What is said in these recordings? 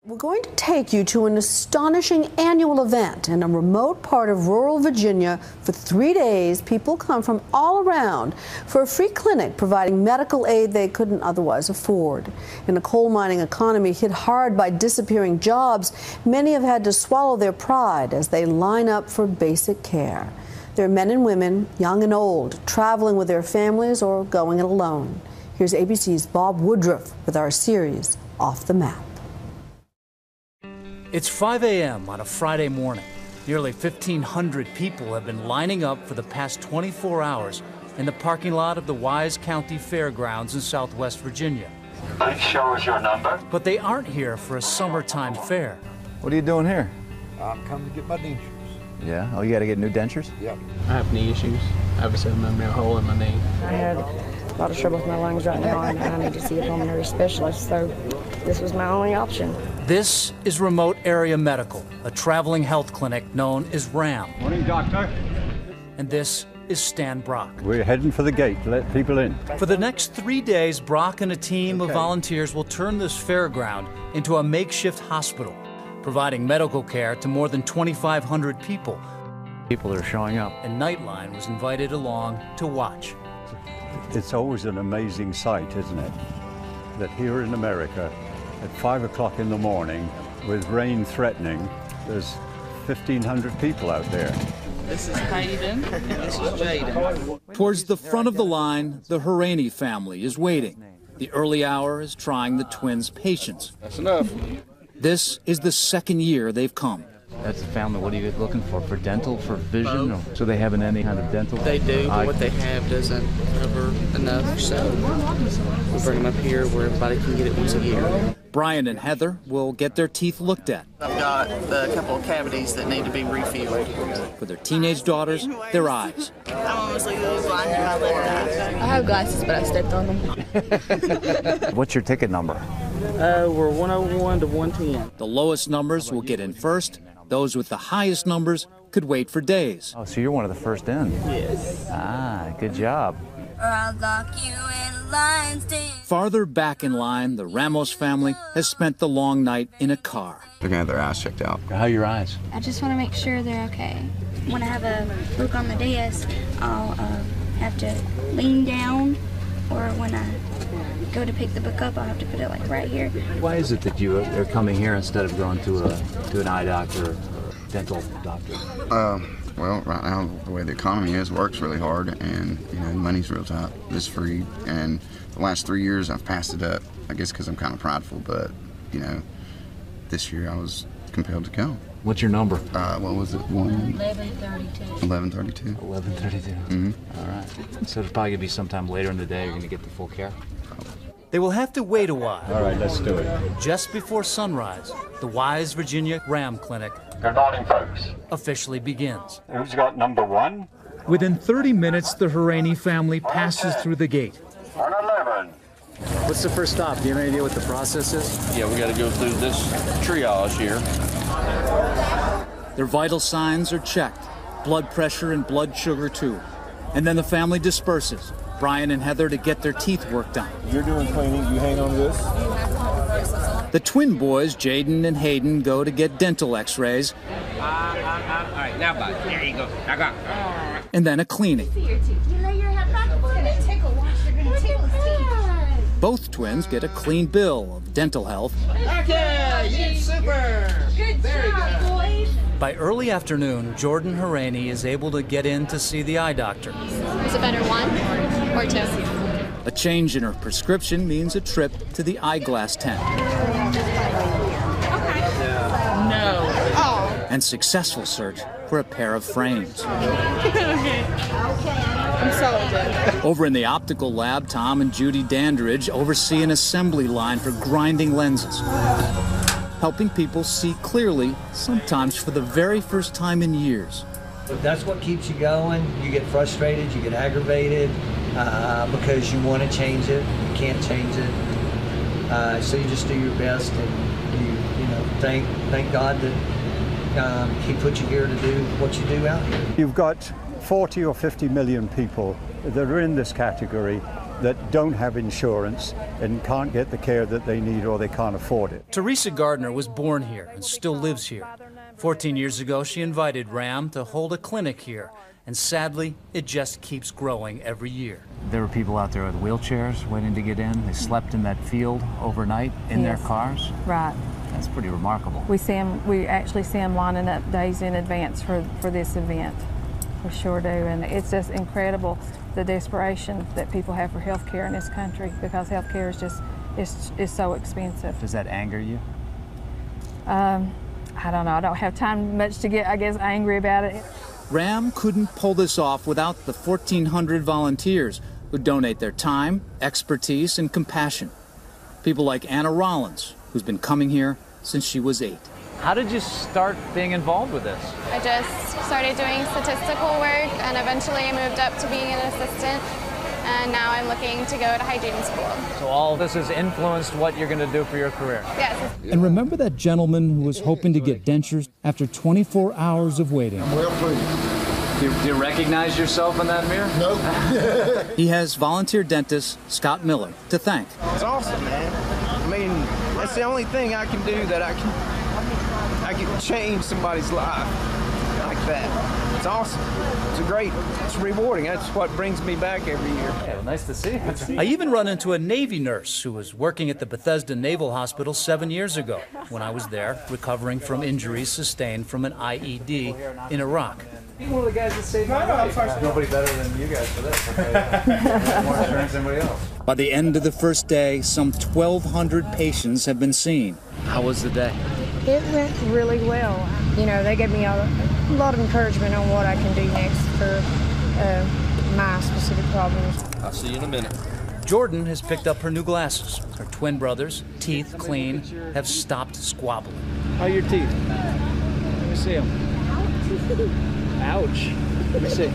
We're going to take you to an astonishing annual event in a remote part of rural Virginia. For 3 days, people come from all around for a free clinic providing medical aid they couldn't otherwise afford. In a coal mining economy hit hard by disappearing jobs, many have had to swallow their pride as they line up for basic care. They're men and women, young and old, traveling with their families or going it alone. Here's ABC's Bob Woodruff with our series, Off the Map. It's 5 a.m. on a Friday morning. Nearly 1,500 people have been lining up for the past 24 hours in the parking lot of the Wise County Fairgrounds in Southwest Virginia. Please show us your number. But they aren't here for a summertime fair. What are you doing here? I'm coming to get my dentures. Yeah? Oh, you got to get new dentures? Yep. I have knee issues. I have a 7mm hole in my knee. I had a lot of trouble with my lungs right now, and I need to see a pulmonary specialist, so this was my only option. This is Remote Area Medical, a traveling health clinic known as RAM. Morning, doctor. And this is Stan Brock. We're heading for the gate to let people in. For the next 3 days, Brock and a team of volunteers will turn this fairground into a makeshift hospital, providing medical care to more than 2,500 people. People are showing up. And Nightline was invited along to watch. It's always an amazing sight, isn't it? That here in America, at 5 o'clock in the morning, with rain threatening, there's 1,500 people out there. This is Hayden, and this is Jaden. Towards the front of the line, the Harani family is waiting. The early hour is trying the twins' patience. That's enough. This is the second year they've come. That's the family. What are you looking for? For dental, for vision? Or, so they haven't any kind of dental? They do, but what they have doesn't cover enough, so we bring them up here where everybody can get it once a year. Brian and Heather will get their teeth looked at. I've got a couple of cavities that need to be refilled. For their teenage daughters, their eyes. I'm almost legally blind in my left eye. I have glasses, but I stepped on them. What's your ticket number? We're 101 to 110. The lowest numbers will get in first. Those with the highest numbers could wait for days. Oh, so you're one of the first in? Yes. Ah, good job. Farther back in line, the Ramos family has spent the long night in a car. They're gonna have their eyes checked out. How are your eyes? I just want to make sure they're okay. When I have a book on the desk, I'll have to lean down, or when I go to pick the book up, I'll have to put it like right here. Why is it that you are coming here instead of going to an eye doctor or dental doctor? Well, right now, the way the economy is, work's really hard, and, you know, money's real tight. This is free, and the last 3 years, I've passed it up, I guess because I'm kind of prideful, but, you know, this year I was compelled to come. What's your number? What was it? 1132. 1132. 1132. Mm-hmm. All right. So it's probably going to be sometime later in the day you're going to get the full care? They will have to wait a while. All right, let's do it. Just before sunrise, the Wise Virginia Ram Clinic Good morning, folks. officially begins. Who's got number one? Within 30 minutes, the Harani family passes through the gate. 111. What's the first stop? Do you have any idea what the process is? Yeah, we got to go through this triage here. Their vital signs are checked, blood pressure and blood sugar too. And then the family disperses, Brian and Heather to get their teeth worked on. You're doing cleaning, you hang on to this? The twin boys, Jaden and Hayden, go to get dental x-rays. All right, now bud. There you go. I got it. And then a cleaning. Both twins get a clean bill of dental health. Okay, you did super. Good job. By early afternoon, Jordan Harani is able to get in to see the eye doctor. Is it better one or two? A change in her prescription means a trip to the eyeglass tent. No. And successful search for a pair of frames. Okay. I'm sold. Over in the optical lab, Tom and Judy Dandridge oversee an assembly line for grinding lenses, helping people see clearly, sometimes for the very first time in years. That's what keeps you going. You get frustrated, you get aggravated because you want to change it, you can't change it. So you just do your best, and you know, thank God that He put you here to do what you do out here. You've got 40 or 50 million people that are in this category, that don't have insurance and can't get the care that they need or they can't afford it. Teresa Gardner was born here and still lives here. 14 years ago, she invited Ram to hold a clinic here, and sadly, it just keeps growing every year. There were people out there with wheelchairs waiting to get in. They slept in that field overnight in their cars. Right. That's pretty remarkable. We actually see them lining up days in advance for this event. We sure do, and it's just incredible the desperation that people have for health care in this country, because health care is just is so expensive. Does that anger you? I don't know. I don't have time much to get, I guess, angry about it. Ram couldn't pull this off without the 1,400 volunteers who donate their time, expertise, and compassion. People like Anna Rollins, who's been coming here since she was 8. How did you start being involved with this? I just started doing statistical work, and eventually I moved up to being an assistant, and now I'm looking to go to hygiene school. So all this has influenced what you're going to do for your career? Yes. And remember that gentleman who was hoping to get dentures after 24 hours of waiting? I'm well pleased. Do you recognize yourself in that mirror? No. He has volunteer dentist Scott Miller to thank. It's awesome, man. I mean, that's the only thing I can do that I can change somebody's life like that. It's awesome. It's rewarding. That's what brings me back every year. Yeah, nice to see you. I even run into a Navy nurse who was working at the Bethesda Naval Hospital 7 years ago when I was there recovering from injuries sustained from an IED in Iraq. You're one of the guys that saved my life. Nobody better than you guys for this. More insurance than anybody else. By the end of the first day, some 1,200 patients have been seen. How was the day? It went really well. You know, they gave me a lot of encouragement on what I can do next for my specific problems. I'll see you in a minute. Jordan has picked up her new glasses. Her twin brothers, teeth clean, have stopped squabbling. How are your teeth? Let me see them. Ouch. Let me see.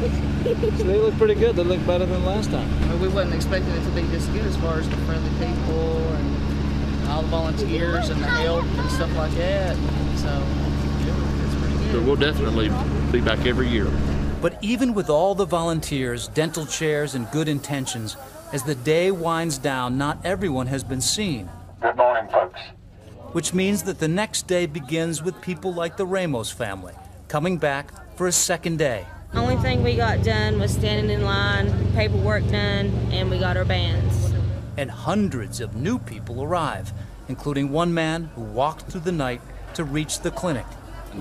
So they look pretty good. They look better than last time. Well, we wasn't expecting it to be this good as far as the friendly people and all the volunteers and the help and stuff like that. So it's pretty good. So we'll definitely be back every year. But even with all the volunteers, dental chairs, and good intentions, as the day winds down, not everyone has been seen. Good morning, folks. Which means that the next day begins with people like the Ramos family, coming back for a second day. Only thing we got done was standing in line, paperwork done, and we got our bands. And hundreds of new people arrive, including one man who walked through the night to reach the clinic.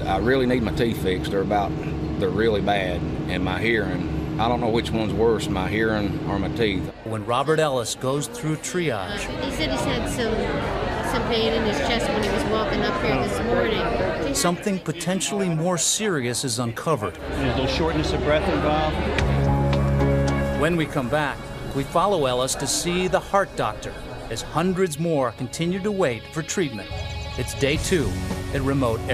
I really need my teeth fixed. They're really bad. And my hearing, I don't know which one's worse, my hearing or my teeth. When Robert Ellis goes through triage. He said he's had some pain in his chest when he was walking up here this morning. Something potentially more serious is uncovered. There's no shortness of breath involved. When we come back, we follow Ellis to see the heart doctor as hundreds more continue to wait for treatment. It's day 2 at remote area.